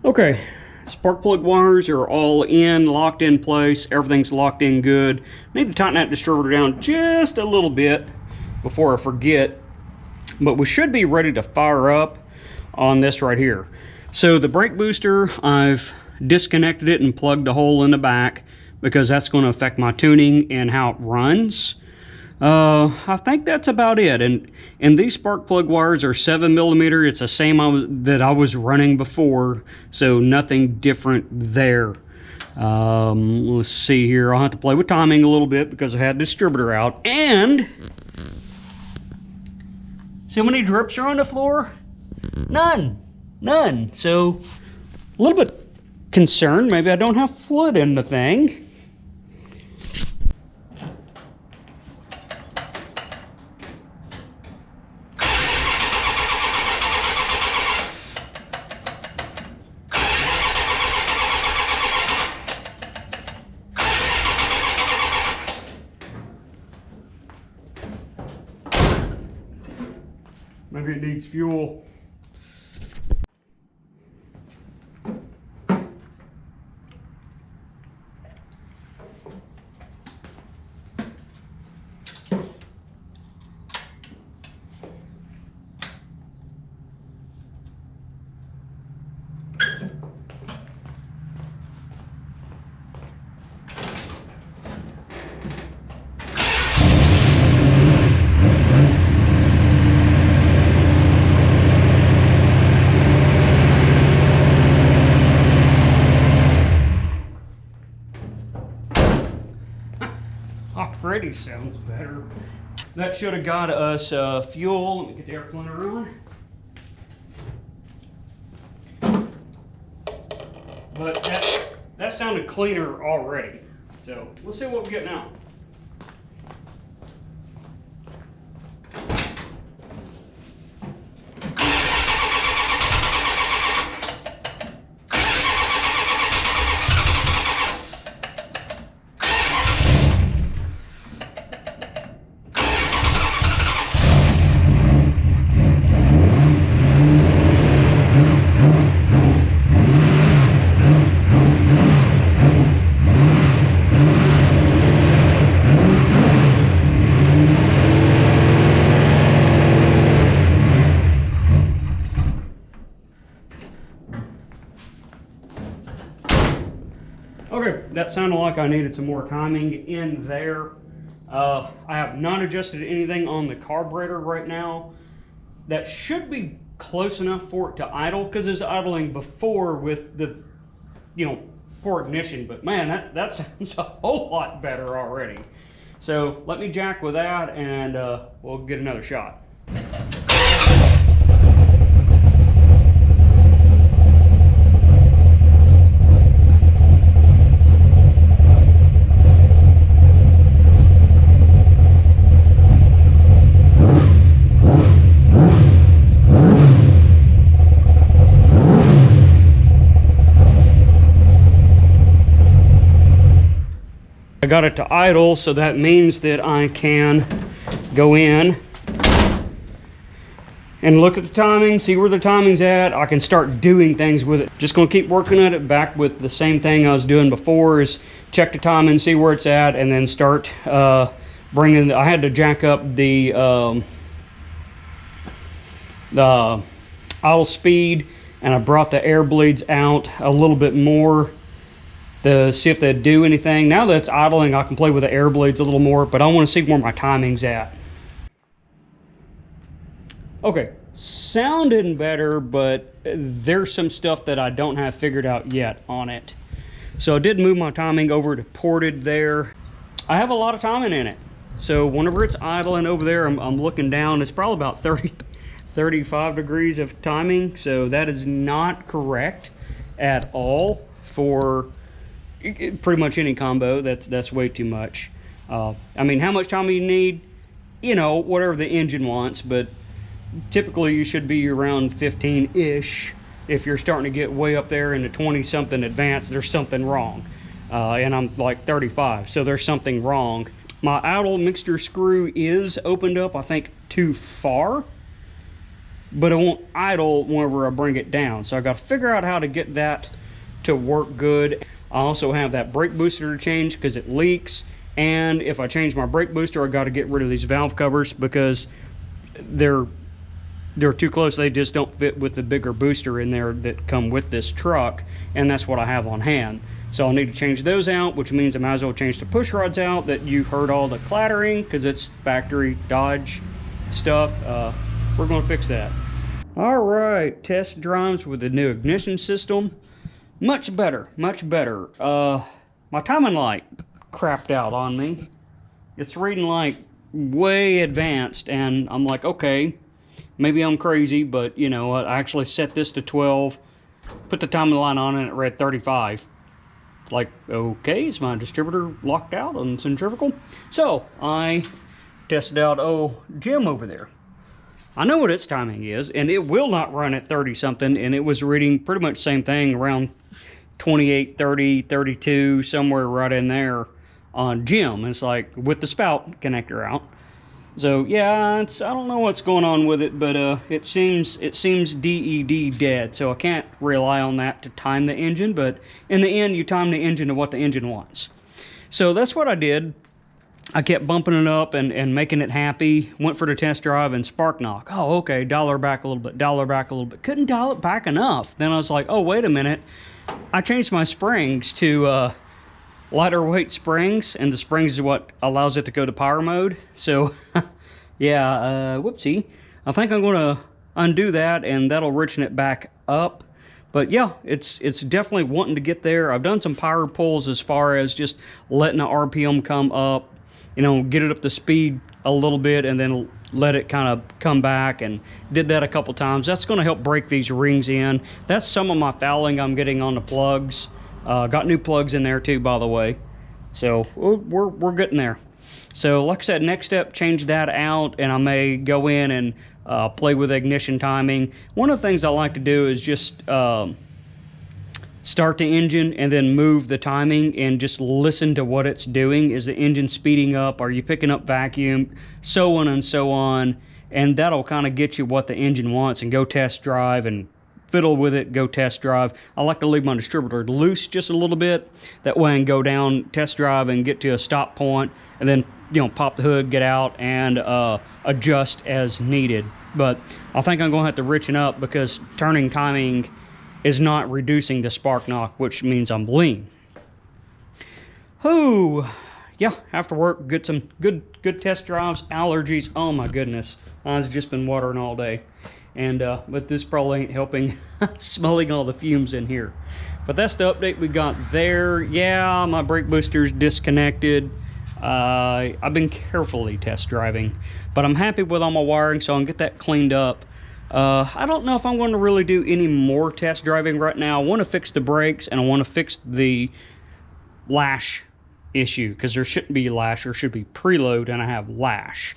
Okay, spark plug wires are all in, locked in place. Everything's locked in good. Need to tighten that distributor down just a little bit before I forget. But we should be ready to fire up on this right here. So the brake booster, I've disconnected it and plugged a hole in the back because that's going to affect my tuning and how it runs. I think that's about it. And these spark plug wires are 7mm. It's the same that I was running before, so nothing different there. Let's see here. I'll have to play with timing a little bit because I had the distributor out. And see how many drips are on the floor? None. So a little bit concerned. Maybe I don't have fluid in the thing. Maybe it needs fuel. Already sounds better. That should have got us fuel. Let me get the air cleaner on. But that sounded cleaner already. So let's see what we get now. Okay, that sounded like I needed some more timing in there. I have not adjusted anything on the carburetor right now. That should be close enough for it to idle, because it's idling before with the, poor ignition. But man, that sounds a whole lot better already. So let me jack with that and we'll get another shot. I got it to idle, so that means that I can go in and look at the timing, see where the timing's at. I can start doing things with it. Just gonna keep working at it back with the same thing I was doing before, is check the timing, see where it's at, and then start bringing. I had to jack up the idle speed, and I brought the air bleeds out a little bit more to see if they do anything. Now that it's idling, I can play with the air blades a little more, but I want to see where my timing's at. Okay, sounding better, but there's some stuff that I don't have figured out yet on it. So I did move my timing over to ported there. I have a lot of timing in it. So whenever it's idling over there, I'm looking down, it's probably about 35 degrees of timing. So that is not correct at all for pretty much any combo. That's way too much. I mean, how much time you need, whatever the engine wants, but typically you should be around 15-ish. If you're starting to get way up there in the 20-something advanced, there's something wrong. And I'm like 35, so there's something wrong. My idle mixture screw is opened up, I think, too far. but it won't idle whenever I bring it down. So I got to figure out how to get that to work good. I also have that brake booster to change because it leaks. And if I change my brake booster, I got to get rid of these valve covers because they're too close. They just don't fit with the bigger booster in there that come with this truck, and that's what I have on hand. So I'll need to change those out, which means I might as well change the push rods out that you heard all the clattering because it's factory Dodge stuff. We're going to fix that. All right, test drives with the new ignition system. Much better, much better. My timing light crapped out on me. It's reading like way advanced, and I'm like, okay, maybe I'm crazy, but you know what? I actually set this to 12, put the timing light on, and it read 35. Like, okay, is my distributor locked out on centrifugal? So I tested out Jim over there. I know what its timing is, and it will not run at 30 something, and it was reading pretty much the same thing around 28, 30, 32, somewhere right in there on Jim. It's like with the spout connector out. So yeah, I don't know what's going on with it, but it seems DED dead, so I can't rely on that to time the engine, but in the end you time the engine to what the engine wants. So that's what I did. I kept bumping it up and making it happy. Went for the test drive and spark knock. Oh, okay, dial her back a little bit, dial her back a little bit. Couldn't dial it back enough. Then I was like, oh, wait a minute. I changed my springs to lighter weight springs, and the springs is what allows it to go to power mode. So yeah, whoopsie. I think I'm going to undo that, and that'll richen it back up. But yeah, it's definitely wanting to get there. I've done some power pulls as far as just letting the RPM come up, you know, get it up to speed a little bit, and then let it kind of come back, and did that a couple times. That's going to help break these rings in. That's some of my fouling I'm getting on the plugs. Got new plugs in there too, by the way. So we're getting there. So like I said, next step, change that out, and I may go in and play with ignition timing. One of the things I like to do is just start the engine and then move the timing and just listen to what it's doing. Is the engine speeding up? Are you picking up vacuum? So on and so on. And that'll kind of get you what the engine wants, and go test drive and fiddle with it, go test drive. I like to leave my distributor loose just a little bit. That way I can go down, test drive, and get to a stop point, and then, you know, pop the hood, get out, and adjust as needed. But I think I'm going to have to richen up because turning timing is not reducing the spark knock, which means I'm lean. Oh, yeah, after work, get some good test drives. Allergies, oh my goodness. I've just been watering all day. And but this probably ain't helping smelling all the fumes in here. But that's the update we got there. Yeah, my brake booster's disconnected. I've been carefully test driving, but I'm happy with all my wiring, so I can get that cleaned up. I don't know if I'm going to really do any more test driving right now. I want to fix the brakes, and I want to fix the lash issue, because there shouldn't be lash, there should be preload, and I have lash.